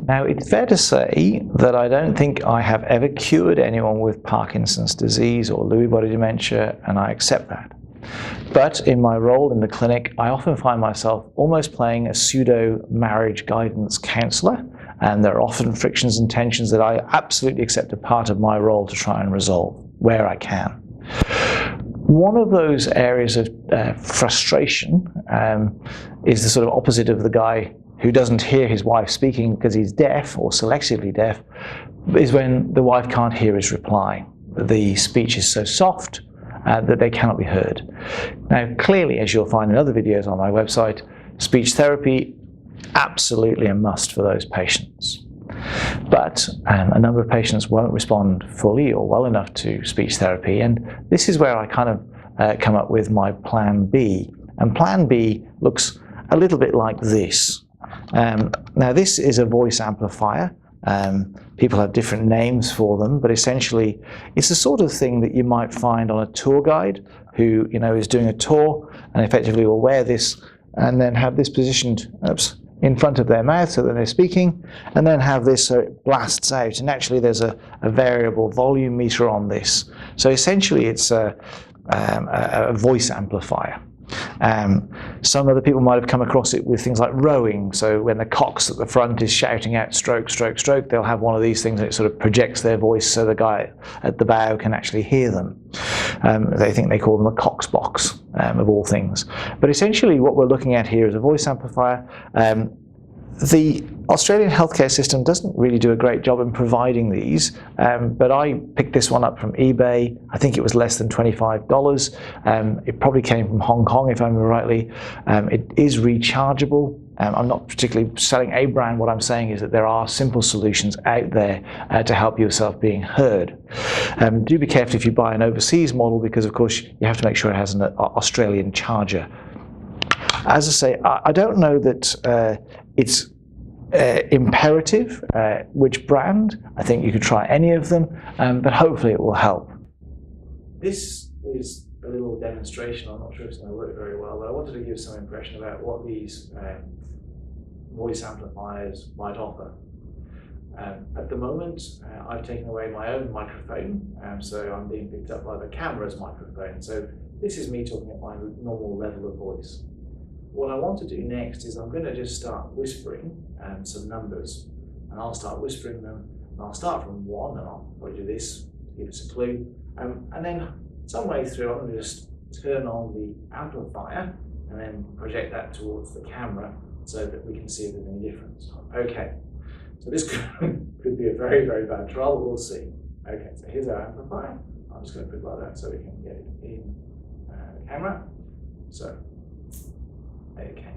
Now, it's fair to say that I don't think I have ever cured anyone with Parkinson's disease or Lewy body dementia, and I accept that. But in my role in the clinic, I often find myself almost playing a pseudo-marriage guidance counselor, and there are often frictions and tensions that I absolutely accept a part of my role to try and resolve where I can. One of those areas of frustration is the sort of opposite of the guy who doesn't hear his wife speaking because he's deaf or selectively deaf, is when the wife can't hear his reply. The speech is so soft that they cannot be heard. Now, clearly, as you'll find in other videos on my website, speech therapy, absolutely a must for those patients. But a number of patients won't respond fully or well enough to speech therapy, and this is where I kind of come up with my plan B. And plan B looks a little bit like this. Now, this is a voice amplifier. People have different names for them, but essentially it's the sort of thing that you might find on a tour guide who is doing a tour and effectively will wear this and then have this positioned in front of their mouth so that they're speaking, and then have this so it blasts out. And actually there's a variable volume meter on this. So essentially it's a voice amplifier. Some other people might have come across it with things like rowing. So when the cox at the front is shouting out stroke, stroke, stroke, they'll have one of these things that sort of projects their voice so the guy at the bow can actually hear them. They call them a cox box, of all things. But essentially what we're looking at here is a voice amplifier. The Australian healthcare system doesn't really do a great job in providing these, but I picked this one up from eBay. I think it was less than $25. It probably came from Hong Kong, if I remember rightly. It is rechargeable. I'm not particularly selling a brand. What I'm saying is that there are simple solutions out there to help yourself being heard. Do be careful if you buy an overseas model, because of course you have to make sure it has an Australian charger. As I say, I don't know that it's imperative which brand. I think you could try any of them, but hopefully it will help. This is a little demonstration. I'm not sure it's going to work very well, but I wanted to give some impression about what these voice amplifiers might offer. At the moment, I've taken away my own microphone, so I'm being picked up by the camera's microphone. So this is me talking at my normal level of voice. What I want to do next is I'm going to just start whispering some numbers, and I'll start whispering them, and I'll start from 1, and I'll probably do this to give us a clue, and then some way through I'm going to just turn on the amplifier and then project that towards the camera so that we can see if there's any difference. Okay, so this could be a very, very bad trial, but we'll see. Okay, so here's our amplifier. I'm just going to put it like that so we can get it in the camera. So, okay.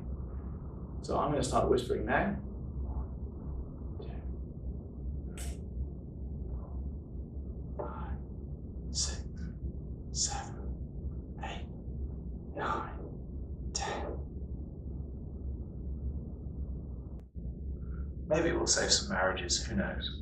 So I'm going to start whispering now. 1, 2, 3, 4, 5, 6, 7, 8, 9, 10. Maybe it will save some marriages, who knows?